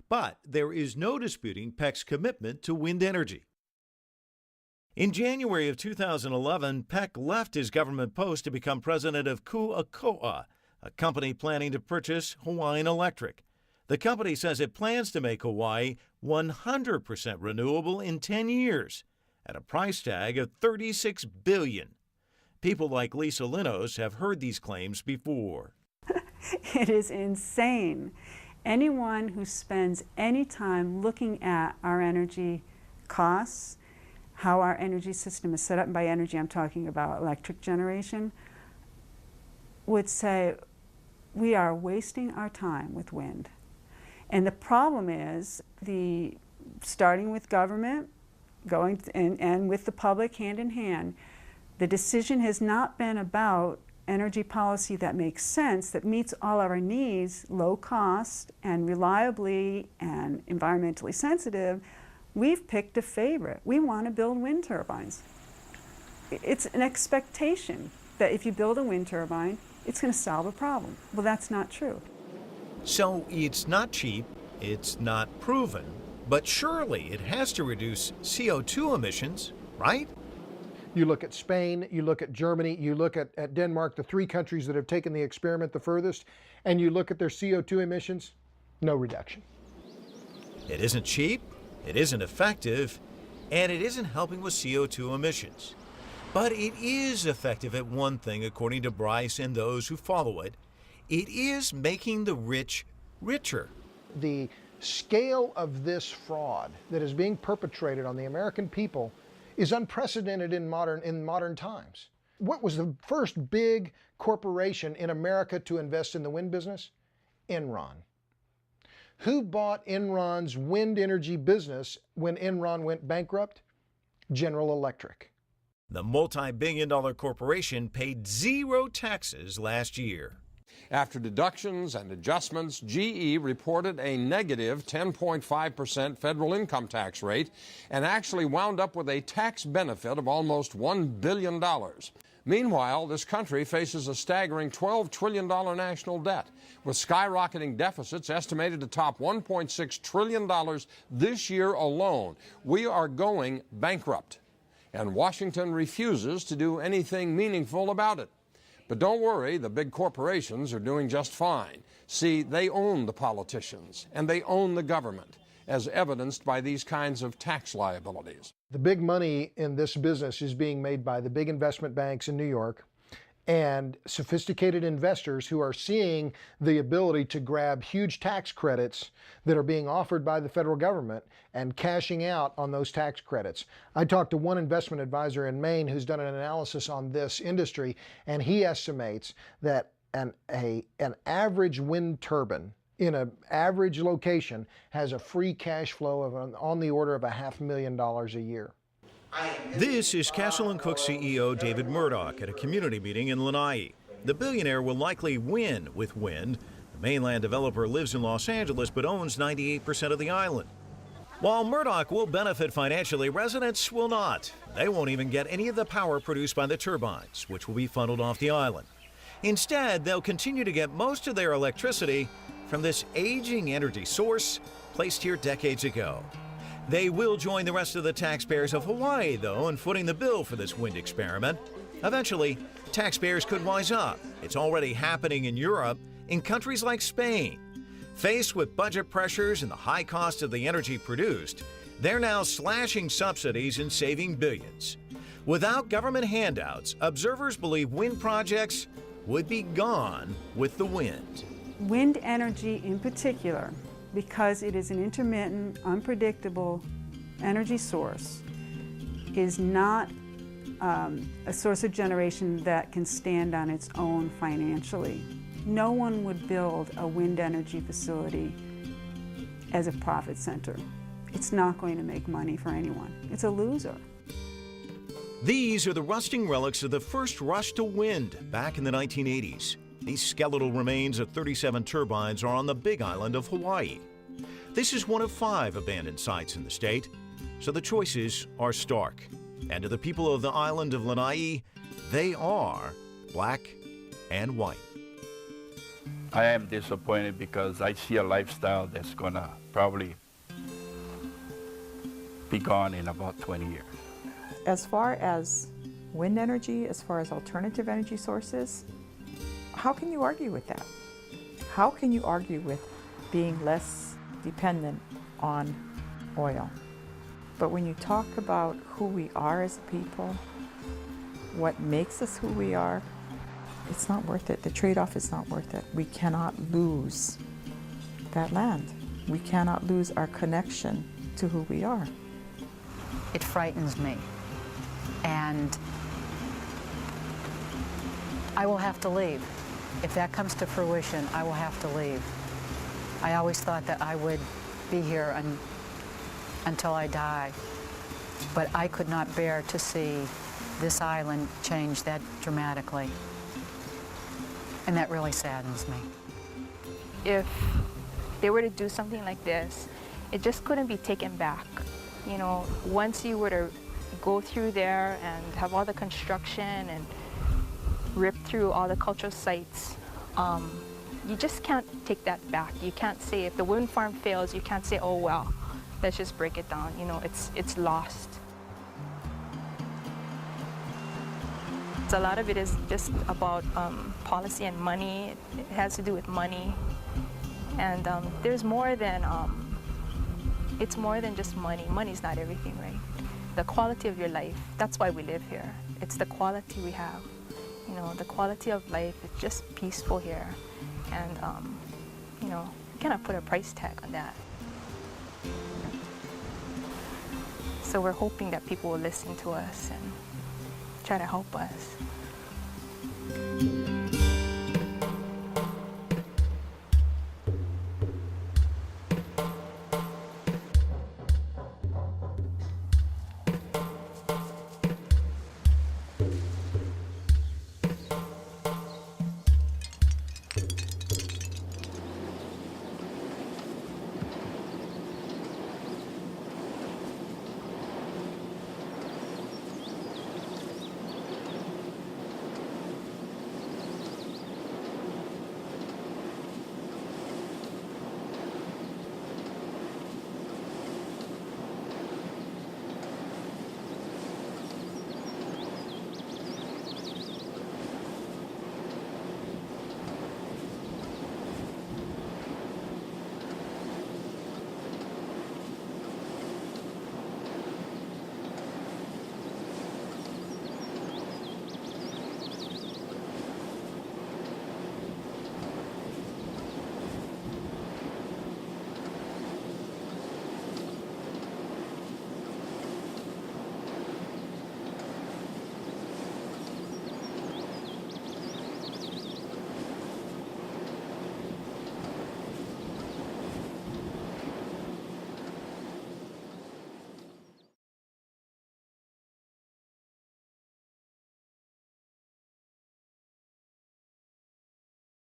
But there is no disputing Peck's commitment to wind energy. In January of 2011, Peck left his government post to become president of Cooke, a company planning to purchase Hawaiian Electric. The company says it plans to make Hawaii 100% renewable in 10 years at a price tag of $36 billion. People like Lisa Linos have heard these claims before. It is insane. Anyone who spends any time looking at our energy costs, how our energy system is set up, and by energy I'm talking about electric generation, would say we are wasting our time with wind. And the problem is, starting with government, and with the public hand in hand, the decision has not been about energy policy that makes sense, that meets all our needs, low cost and reliably and environmentally sensitive. We've picked a favorite. We want to build wind turbines. It's an expectation that if you build a wind turbine, it's going to solve a problem. Well, that's not true. So it's not cheap, it's not proven, but surely it has to reduce CO2 emissions, right? You look at Spain, you look at Germany, you look at Denmark, the three countries that have taken the experiment the furthest, and you look at their CO2 emissions, no reduction. It isn't cheap, it isn't effective, and it isn't helping with CO2 emissions. But it is effective at one thing, according to Bryce and those who follow it. It is making the rich richer. The scale of this fraud that is being perpetrated on the American people is unprecedented in modern times. What was the first big corporation in America to invest in the wind business? Enron. Who bought Enron's wind energy business when Enron went bankrupt? General Electric. The multi-billion-dollar corporation paid zero taxes last year. After deductions and adjustments, GE reported a negative 10.5% federal income tax rate and actually wound up with a tax benefit of almost $1 billion. Meanwhile, this country faces a staggering $12 trillion national debt, with skyrocketing deficits estimated to top $1.6 trillion this year alone. We are going bankrupt, and Washington refuses to do anything meaningful about it. But don't worry, the big corporations are doing just fine. See, they own the politicians and they own the government, as evidenced by these kinds of tax liabilities. The big money in this business is being made by the big investment banks in New York and sophisticated investors who are seeing the ability to grab huge tax credits that are being offered by the federal government and cashing out on those tax credits. I talked to one investment advisor in Maine who's done an analysis on this industry, and he estimates that an average wind turbine in an average location has a free cash flow of on the order of $500,000 a year. This is Castle & Cooke CEO David Murdoch at a community meeting in Lāna'i. The billionaire will likely win with wind. The mainland developer lives in Los Angeles but owns 98% of the island. While Murdoch will benefit financially, residents will not. They won't even get any of the power produced by the turbines, which will be funneled off the island. Instead, they'll continue to get most of their electricity from this aging energy source placed here decades ago. They will join the rest of the taxpayers of Hawaii, though, in footing the bill for this wind experiment. Eventually, taxpayers could wise up. It's already happening in Europe, in countries like Spain. Faced with budget pressures and the high cost of the energy produced, they're now slashing subsidies and saving billions. Without government handouts, observers believe wind projects would be gone with the wind. Wind energy in particular, because it is an intermittent, unpredictable energy source, is not a source of generation that can stand on its own financially. No one would build a wind energy facility as a profit center. It's not going to make money for anyone. It's a loser. These are the rusting relics of the first rush to wind back in the 1980s. These skeletal remains of 37 turbines are on the Big Island of Hawaii. This is one of 5 abandoned sites in the state, so the choices are stark. And to the people of the island of Lāna'i, they are black and white. I am disappointed because I see a lifestyle that's gonna probably be gone in about 20 years. As far as wind energy, as far as alternative energy sources, how can you argue with that? How can you argue with being less dependent on oil? But when you talk about who we are as a people, what makes us who we are, it's not worth it. The trade-off is not worth it. We cannot lose that land. We cannot lose our connection to who we are. It frightens me, and I will have to leave. If that comes to fruition, I will have to leave. I always thought that I would be here until I die, but I could not bear to see this island change that dramatically, and that really saddens me. If they were to do something like this, it just couldn't be taken back. You know, once you were to go through there and have all the construction and rip through all the cultural sites, you just can't take that back. You can't say, if the wind farm fails, you can't say, oh well, let's just break it down. You know, it's lost. A lot of it is just about policy and money. It has to do with money. And there's more than, it's more than just money. Money's not everything, right? The quality of your life, that's why we live here. It's the quality we have. You know, the quality of life is just peaceful here. And, you know, you cannot put a price tag on that. So we're hoping that people will listen to us and try to help us.